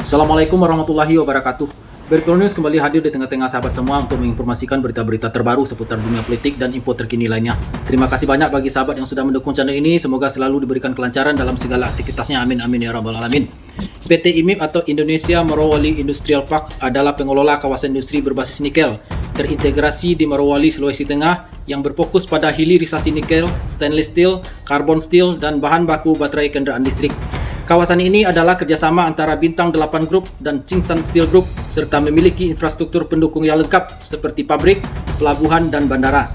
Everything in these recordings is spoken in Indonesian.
Assalamualaikum warahmatullahi wabarakatuh. Breaking News kembali hadir di tengah-tengah sahabat semua untuk menginformasikan berita-berita terbaru seputar dunia politik dan info terkini lainnya. Terima kasih banyak bagi sahabat yang sudah mendukung channel ini. Semoga selalu diberikan kelancaran dalam segala aktivitasnya. Amin amin ya rabbal alamin. PT IMIP atau Indonesia Morowali Industrial Park adalah pengelola kawasan industri berbasis nikel terintegrasi di Morowali, Sulawesi Tengah yang berfokus pada hilirisasi nikel, stainless steel, carbon steel, dan bahan baku baterai kendaraan listrik. Kawasan ini adalah kerjasama antara Bintang 8 Group dan Tsingshan Steel Group serta memiliki infrastruktur pendukung yang lengkap seperti pabrik, pelabuhan, dan bandara.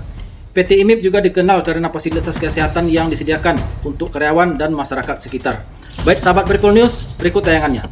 PT IMIP juga dikenal karena fasilitas kesehatan yang disediakan untuk karyawan dan masyarakat sekitar. Baik sahabat Breaking News, berikut tayangannya.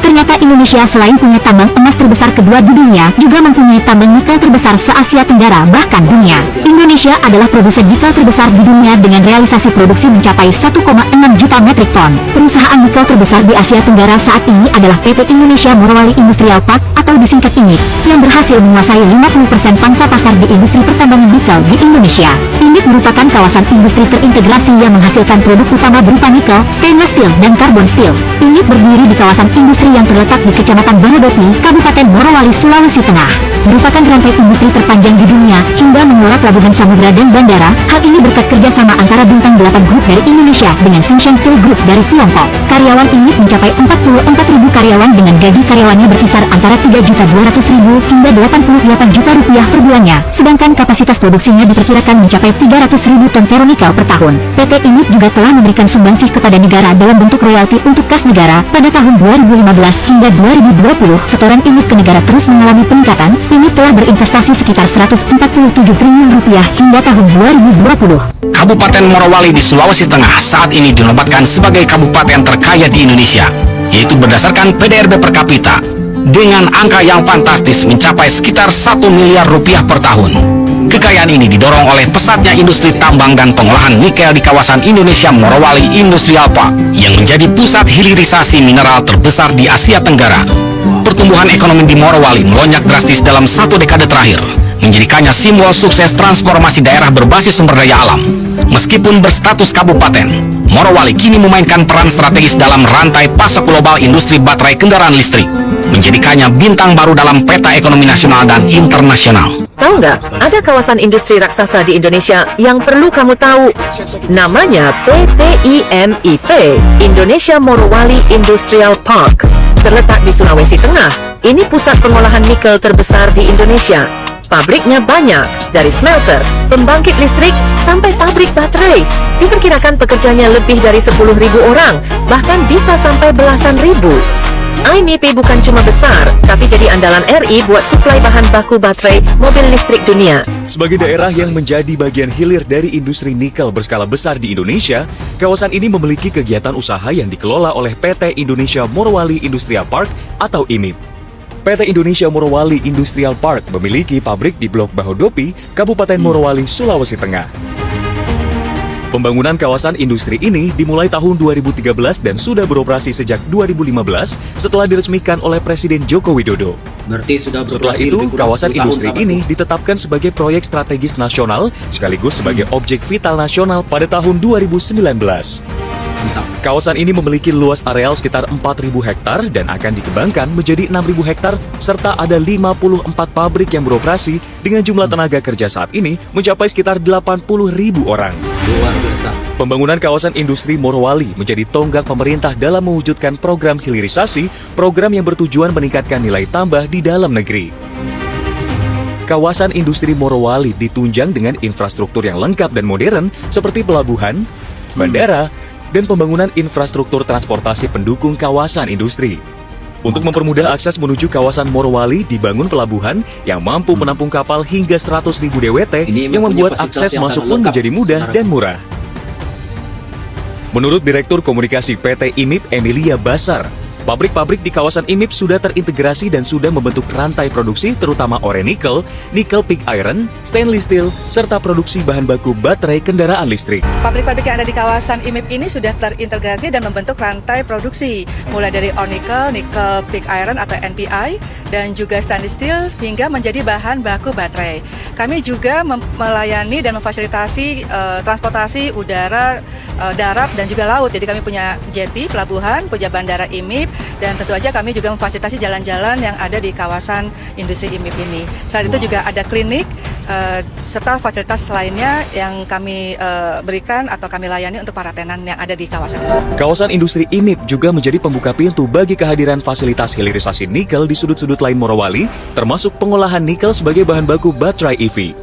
Ternyata Indonesia selain punya tambang emas terbesar kedua di dunia, juga mempunyai tambang nikel terbesar se-Asia Tenggara bahkan dunia. Indonesia adalah produsen nikel terbesar di dunia dengan realisasi produksi mencapai 1,6 juta metrik ton. Perusahaan nikel terbesar di Asia Tenggara saat ini adalah PT Indonesia Morowali Industrial Park atau disingkat IMIP, yang berhasil menguasai 50% pangsa pasar di industri pertambangan nikel di Indonesia. IMIP merupakan kawasan industri terintegrasi yang menghasilkan produk utama berupa nikel, stainless steel, dan carbon steel. IMIP berdiri di kawasan industri yang terletak di Kecamatan Barodoti, Kabupaten Morowali, Sulawesi Tengah. Merupakan rantai industri terpanjang di dunia hingga mengelola pelabuhan samudera dan bandara. Hal ini berkat kerjasama antara Bintang 8 Group dari Indonesia dengan Tsingshan Steel Group dari Tiongkok. Karyawan ini mencapai 44.000 karyawan dengan gaji karyawannya berkisar antara 3.200.000 hingga 88 juta rupiah per bulannya. Sedangkan kapasitas produksinya diperkirakan mencapai 300.000 ton ferronikel per tahun. PT IMIP juga telah memberikan sumbangsih kepada negara dalam bentuk royalti untuk kas negara pada tahun 2015 hingga 2020. Setoran IMIP ke negara terus mengalami peningkatan. IMIP telah berinvestasi sekitar 147 triliun rupiah hingga tahun 2020. Kabupaten Morowali di Sulawesi Tengah saat ini dinobatkan sebagai kabupaten terkaya di Indonesia, yaitu berdasarkan PDRB per kapita dengan angka yang fantastis mencapai sekitar 1 miliar rupiah per tahun. Kekayaan ini didorong oleh pesatnya industri tambang dan pengolahan nikel di kawasan Indonesia Morowali Industrial Park yang menjadi pusat hilirisasi mineral terbesar di Asia Tenggara. Pertumbuhan ekonomi di Morowali melonjak drastis dalam 1 dekade terakhir, menjadikannya simbol sukses transformasi daerah berbasis sumber daya alam. Meskipun berstatus kabupaten, Morowali kini memainkan peran strategis dalam rantai pasok global industri baterai kendaraan listrik, menjadikannya bintang baru dalam peta ekonomi nasional dan internasional. Tahu nggak, ada kawasan industri raksasa di Indonesia yang perlu kamu tahu. Namanya PT IMIP, Indonesia Morowali Industrial Park. Terletak di Sulawesi Tengah, ini pusat pengolahan nikel terbesar di Indonesia. Pabriknya banyak, dari smelter, pembangkit listrik, sampai pabrik baterai. Diperkirakan pekerjanya lebih dari 10.000 orang, bahkan bisa sampai belasan ribu. IMIP bukan cuma besar, tapi jadi andalan RI buat suplai bahan baku baterai mobil listrik dunia. Sebagai daerah yang menjadi bagian hilir dari industri nikel berskala besar di Indonesia, kawasan ini memiliki kegiatan usaha yang dikelola oleh PT Indonesia Morowali Industrial Park atau IMIP. PT Indonesia Morowali Industrial Park memiliki pabrik di Blok Bahodopi, Kabupaten Morowali, Sulawesi Tengah. Pembangunan kawasan industri ini dimulai tahun 2013 dan sudah beroperasi sejak 2015 setelah diresmikan oleh Presiden Joko Widodo. Berarti sudah Setelah itu, kawasan industri ini ditetapkan sebagai proyek strategis nasional sekaligus sebagai objek vital nasional pada tahun 2019. Kawasan ini memiliki luas areal sekitar 4.000 hektar dan akan dikembangkan menjadi 6.000 hektar serta ada 54 pabrik yang beroperasi dengan jumlah tenaga kerja saat ini mencapai sekitar 80.000 orang. Luar biasa. Pembangunan kawasan industri Morowali menjadi tonggak pemerintah dalam mewujudkan program hilirisasi, program yang bertujuan meningkatkan nilai tambah di dalam negeri. Kawasan industri Morowali ditunjang dengan infrastruktur yang lengkap dan modern seperti pelabuhan, bandara, dan pembangunan infrastruktur transportasi pendukung kawasan industri. Untuk mempermudah akses menuju kawasan Morowali, dibangun pelabuhan yang mampu menampung kapal hingga 100.000 DWT yang membuat akses masuk pun menjadi mudah dan murah. Menurut Direktur Komunikasi PT IMIP Emilia Basar, pabrik-pabrik di kawasan IMIP sudah terintegrasi dan sudah membentuk rantai produksi terutama ore nikel, nikel pig iron, stainless steel, serta produksi bahan baku baterai kendaraan listrik. Pabrik-pabrik yang ada di kawasan IMIP ini sudah terintegrasi dan membentuk rantai produksi, mulai dari ore nikel, nikel pig iron atau NPI, dan juga stainless steel hingga menjadi bahan baku baterai. Kami juga melayani dan memfasilitasi transportasi udara, darat, dan juga laut. Jadi kami punya jetty, pelabuhan, punya bandara IMIP, Dan tentu aja kami juga memfasilitasi jalan-jalan yang ada di kawasan industri IMIP ini. Selain itu juga ada klinik serta fasilitas lainnya yang kami berikan atau kami layani untuk para tenan yang ada di kawasan. Kawasan industri IMIP juga menjadi pembuka pintu bagi kehadiran fasilitas hilirisasi nikel di sudut-sudut lain Morowali, termasuk pengolahan nikel sebagai bahan baku baterai EV.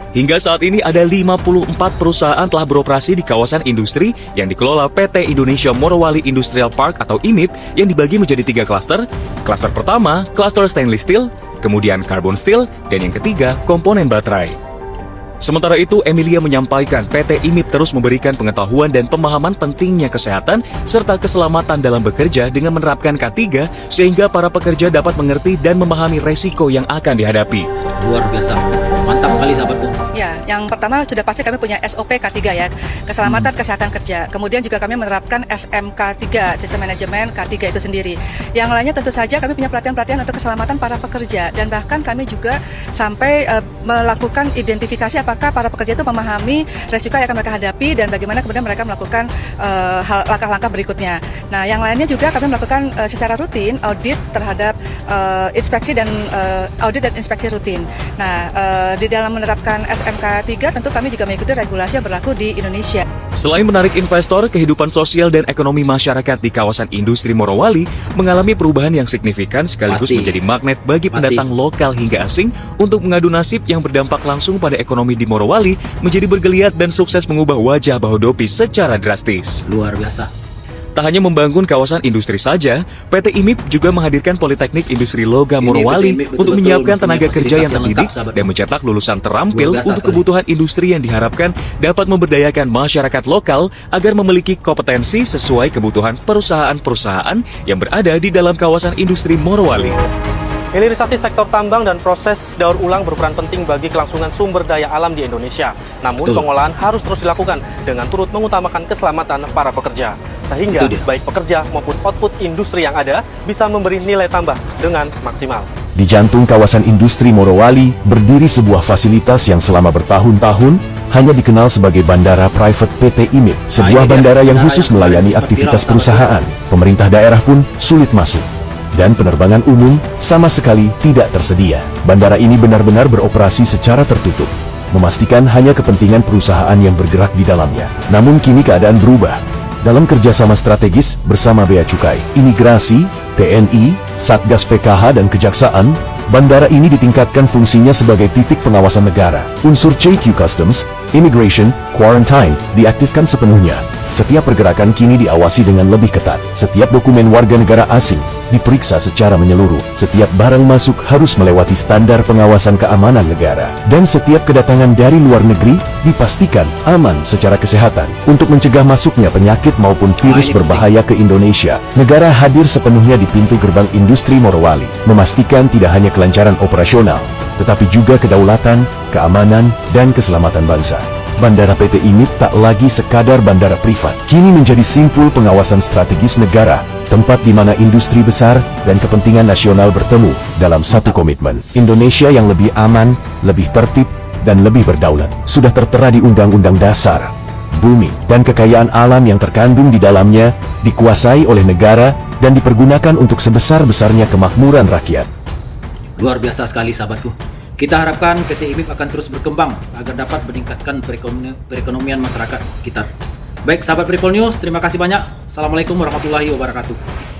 Hingga saat ini ada 54 perusahaan telah beroperasi di kawasan industri yang dikelola PT Indonesia Morowali Industrial Park atau IMIP yang dibagi menjadi 3 klaster. Klaster pertama, klaster stainless steel, kemudian carbon steel, dan yang ketiga, komponen baterai. Sementara itu, Emilia menyampaikan PT IMIP terus memberikan pengetahuan dan pemahaman pentingnya kesehatan serta keselamatan dalam bekerja dengan menerapkan K3 sehingga para pekerja dapat mengerti dan memahami resiko yang akan dihadapi. Luar biasa. Mantap sekali sahabatku. Ya, yang pertama sudah pasti kami punya SOP K3 ya, keselamatan kesehatan kerja. Kemudian juga kami menerapkan SMK3, sistem manajemen K3 itu sendiri. Yang lainnya tentu saja kami punya pelatihan-pelatihan untuk keselamatan para pekerja dan bahkan kami juga sampai melakukan identifikasi apakah para pekerja itu memahami resiko yang akan mereka hadapi dan bagaimana kemudian mereka melakukan langkah-langkah berikutnya. Nah, yang lainnya juga kami melakukan secara rutin audit terhadap inspeksi dan audit dan inspeksi rutin. Nah, di dalam menerapkan SMK3 tentu kami juga mengikuti regulasi yang berlaku di Indonesia. Selain menarik investor, kehidupan sosial dan ekonomi masyarakat di kawasan industri Morowali mengalami perubahan yang signifikan sekaligus menjadi magnet bagi pendatang lokal hingga asing untuk mengadu nasib yang berdampak langsung pada ekonomi di Morowali menjadi bergeliat dan sukses mengubah wajah Bahodopi secara drastis. Luar biasa. Tak hanya membangun kawasan industri saja, PT IMIP juga menghadirkan Politeknik Industri Logam Morowali untuk menyiapkan tenaga kerja yang terdidik dan mencetak lulusan terampil untuk kebutuhan industri yang diharapkan dapat memberdayakan masyarakat lokal agar memiliki kompetensi sesuai kebutuhan perusahaan-perusahaan yang berada di dalam kawasan industri Morowali. Hilirisasi sektor tambang dan proses daur ulang berperan penting bagi kelangsungan sumber daya alam di Indonesia. Namun pengolahan harus terus dilakukan dengan turut mengutamakan keselamatan para pekerja. Sehingga baik pekerja maupun output industri yang ada bisa memberi nilai tambah dengan maksimal. Di jantung kawasan industri Morowali berdiri sebuah fasilitas yang selama bertahun-tahun hanya dikenal sebagai Bandara Private PT IMIP, sebuah bandara yang khusus melayani aktivitas perusahaan. Pemerintah daerah pun sulit masuk. Dan penerbangan umum sama sekali tidak tersedia. Bandara ini benar-benar beroperasi secara tertutup, memastikan hanya kepentingan perusahaan yang bergerak di dalamnya. Namun kini keadaan berubah. Dalam kerjasama strategis bersama Bea Cukai, Imigrasi, TNI, Satgas PKH dan Kejaksaan, bandara ini ditingkatkan fungsinya sebagai titik pengawasan negara. Unsur CQ Customs, Immigration, Quarantine diaktifkan sepenuhnya. Setiap pergerakan kini diawasi dengan lebih ketat. Setiap dokumen warga negara asing diperiksa secara menyeluruh. Setiap barang masuk harus melewati standar pengawasan keamanan negara. Dan setiap kedatangan dari luar negeri dipastikan aman secara kesehatan. Untuk mencegah masuknya penyakit maupun virus berbahaya ke Indonesia, negara hadir sepenuhnya di pintu gerbang industri Morowali, memastikan tidak hanya kelancaran operasional, tetapi juga kedaulatan, keamanan, dan keselamatan bangsa. Bandara PT IMIP tak lagi sekadar bandara privat, kini menjadi simpul pengawasan strategis negara, tempat di mana industri besar dan kepentingan nasional bertemu dalam satu komitmen. Indonesia yang lebih aman, lebih tertib, dan lebih berdaulat sudah tertera di Undang-Undang Dasar. Bumi dan kekayaan alam yang terkandung di dalamnya dikuasai oleh negara dan dipergunakan untuk sebesar-besarnya kemakmuran rakyat. Luar biasa sekali sahabatku. Kita harapkan PT IMIP akan terus berkembang agar dapat meningkatkan perekonomian masyarakat sekitar. Baik sahabat People News, terima kasih banyak. Assalamualaikum warahmatullahi wabarakatuh.